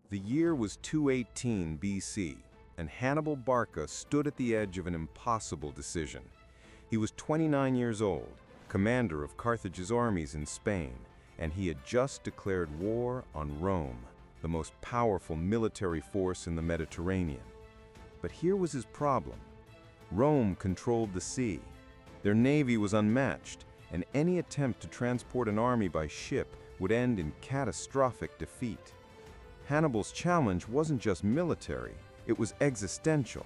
The year was 218 BC, and Hannibal Barca stood at the edge of an impossible decision. He was 29 years old, commander of Carthage's armies in Spain, and he had just declared war on Rome, the most powerful military force in the Mediterranean. But here was his problem. Rome controlled the sea. Their navy was unmatched, and any attempt to transport an army by ship would end in catastrophic defeat. Hannibal's challenge wasn't just military, it was existential.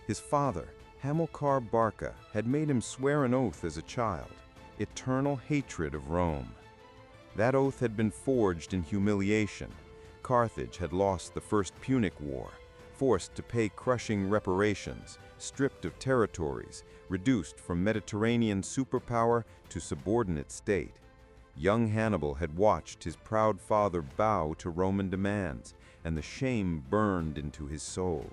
His father, Hamilcar Barca, had made him swear an oath as a child: eternal hatred of Rome. That oath had been forged in humiliation. Carthage had lost the First Punic War, forced to pay crushing reparations, stripped of territories, reduced from Mediterranean superpower to subordinate state. Young Hannibal had watched his proud father bow to Roman demands, and the shame burned into his soul.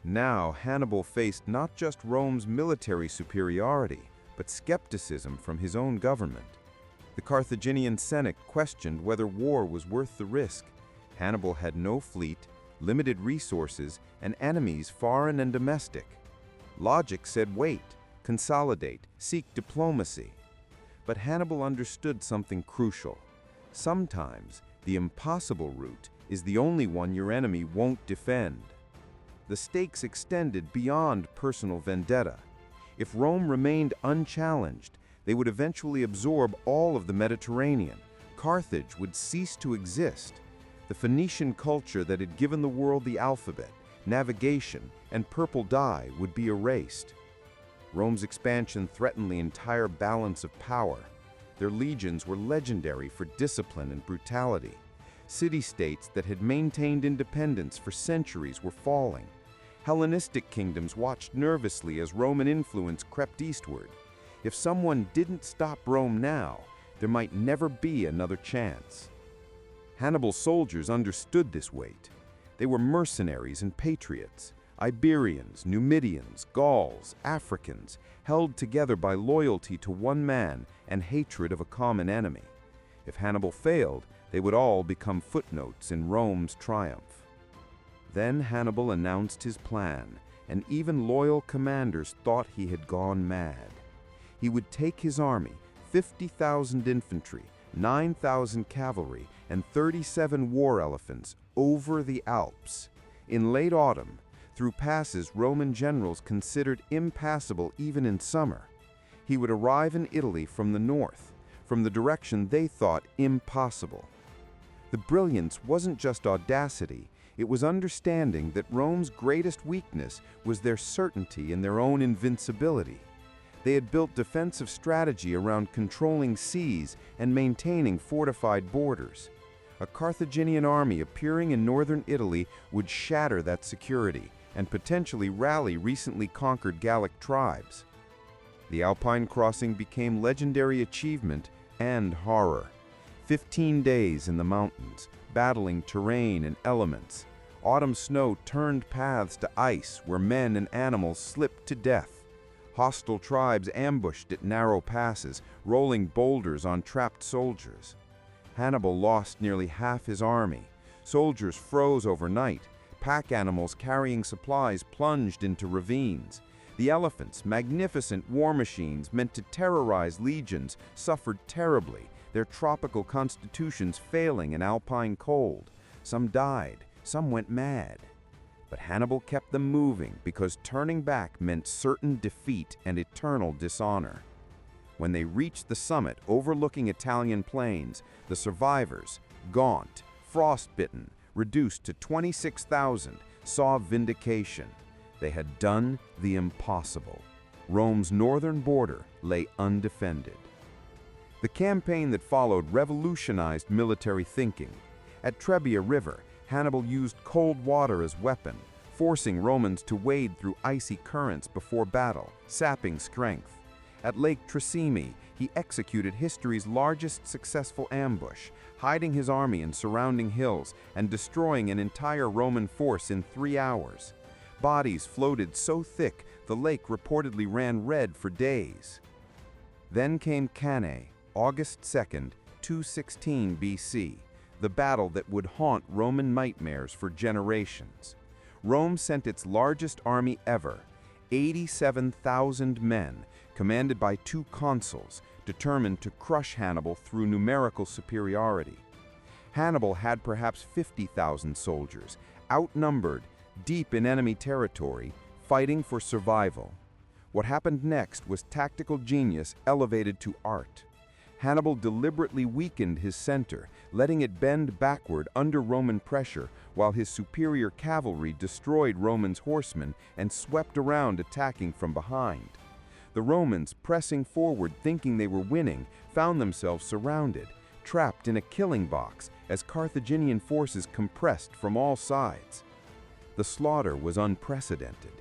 Now Hannibal faced not just Rome's military superiority, but skepticism from his own government. The Carthaginian Senate questioned whether war was worth the risk. Hannibal had no fleet, limited resources, and enemies foreign and domestic. Logic said wait, consolidate, seek diplomacy. But Hannibal understood something crucial. Sometimes the impossible route is the only one your enemy won't defend. The stakes extended beyond personal vendetta. If Rome remained unchallenged, they would eventually absorb all of the Mediterranean. Carthage would cease to exist. The Phoenician culture that had given the world the alphabet, navigation, and purple dye would be erased. Rome's expansion threatened the entire balance of power. Their legions were legendary for discipline and brutality. City-states that had maintained independence for centuries were falling. Hellenistic kingdoms watched nervously as Roman influence crept eastward. If someone didn't stop Rome now, there might never be another chance. Hannibal's soldiers understood this weight. They were mercenaries and patriots. Iberians, Numidians, Gauls, Africans, held together by loyalty to one man and hatred of a common enemy. If Hannibal failed, they would all become footnotes in Rome's triumph. Then Hannibal announced his plan, and even loyal commanders thought he had gone mad. He would take his army, 50,000 infantry, 9,000 cavalry, and 37 war elephants, over the Alps. In late autumn, through passes Roman generals considered impassable even in summer. He would arrive in Italy from the north, from the direction they thought impossible. The brilliance wasn't just audacity, it was understanding that Rome's greatest weakness was their certainty in their own invincibility. They had built defensive strategy around controlling seas and maintaining fortified borders. A Carthaginian army appearing in northern Italy would shatter that security and potentially rally recently conquered Gallic tribes. The Alpine crossing became legendary achievement and horror. 15 days in the mountains, battling terrain and elements. Autumn snow turned paths to ice where men and animals slipped to death. Hostile tribes ambushed at narrow passes, rolling boulders on trapped soldiers. Hannibal lost nearly half his army. Soldiers froze overnight. Pack animals carrying supplies plunged into ravines. The elephants, magnificent war machines meant to terrorize legions, suffered terribly, their tropical constitutions failing in alpine cold. Some died, some went mad. But Hannibal kept them moving because turning back meant certain defeat and eternal dishonor. When they reached the summit overlooking Italian plains, the survivors, gaunt, frostbitten, reduced to 26,000, saw vindication. They had done the impossible. Rome's northern border lay undefended. The campaign that followed revolutionized military thinking. At Trebia River, Hannibal used cold water as weapon, forcing Romans to wade through icy currents before battle, sapping strength. At Lake Trasimene, he executed history's largest successful ambush, hiding his army in surrounding hills and destroying an entire Roman force in 3 hours. Bodies floated so thick the lake reportedly ran red for days. Then came Cannae, August 2nd, 216 BC, the battle that would haunt Roman nightmares for generations. Rome sent its largest army ever, 87,000 men, commanded by 2 consuls, determined to crush Hannibal through numerical superiority. Hannibal had perhaps 50,000 soldiers, outnumbered, deep in enemy territory, fighting for survival. What happened next was tactical genius elevated to art. Hannibal deliberately weakened his center, letting it bend backward under Roman pressure, while his superior cavalry destroyed Romans' horsemen and swept around, attacking from behind. The Romans, pressing forward thinking they were winning, found themselves surrounded, trapped in a killing box as Carthaginian forces compressed from all sides. The slaughter was unprecedented.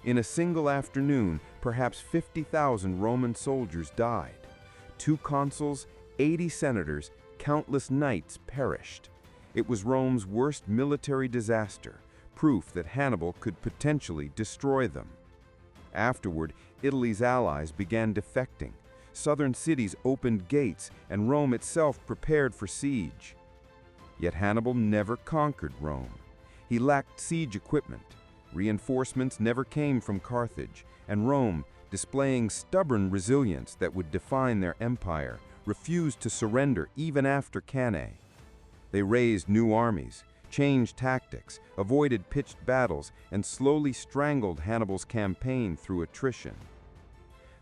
In a single afternoon, perhaps 50,000 Roman soldiers died. 2 consuls, 80 senators, countless knights perished. It was Rome's worst military disaster, proof that Hannibal could potentially destroy them. Afterward, Italy's allies began defecting. Southern cities opened gates, and Rome itself prepared for siege. Yet Hannibal never conquered Rome. He lacked siege equipment. Reinforcements never came from Carthage, and Rome, displaying stubborn resilience that would define their empire, refused to surrender even after Cannae. They raised new armies, changed tactics, avoided pitched battles, and slowly strangled Hannibal's campaign through attrition.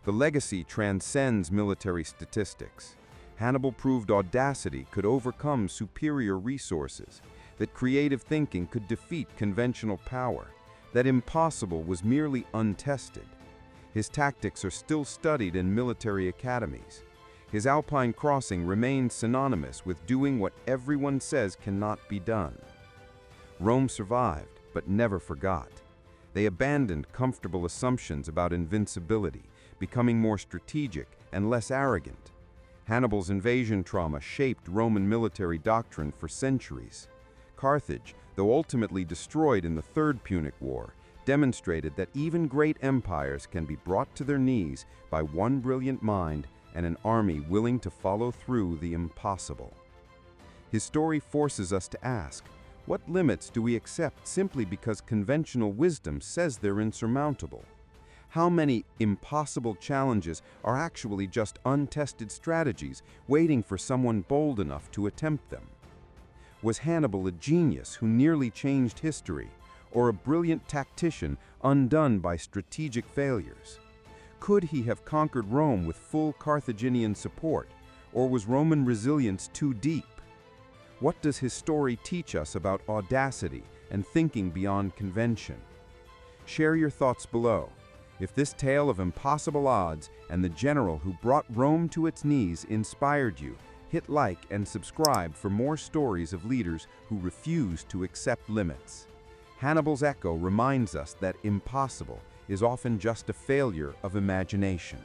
The legacy transcends military statistics. Hannibal proved audacity could overcome superior resources, that creative thinking could defeat conventional power, that impossible was merely untested. His tactics are still studied in military academies. His Alpine crossing remains synonymous with doing what everyone says cannot be done. Rome survived, but never forgot. They abandoned comfortable assumptions about invincibility, becoming more strategic and less arrogant. Hannibal's invasion trauma shaped Roman military doctrine for centuries. Carthage, though ultimately destroyed in the Third Punic War, demonstrated that even great empires can be brought to their knees by one brilliant mind and an army willing to follow through the impossible. His story forces us to ask, what limits do we accept simply because conventional wisdom says they're insurmountable? How many impossible challenges are actually just untested strategies waiting for someone bold enough to attempt them? Was Hannibal a genius who nearly changed history, or a brilliant tactician undone by strategic failures? Could he have conquered Rome with full Carthaginian support, or was Roman resilience too deep? What does his story teach us about audacity and thinking beyond convention? Share your thoughts below. If this tale of impossible odds and the general who brought Rome to its knees inspired you, hit like and subscribe for more stories of leaders who refuse to accept limits. Hannibal's echo reminds us that impossible is often just a failure of imagination.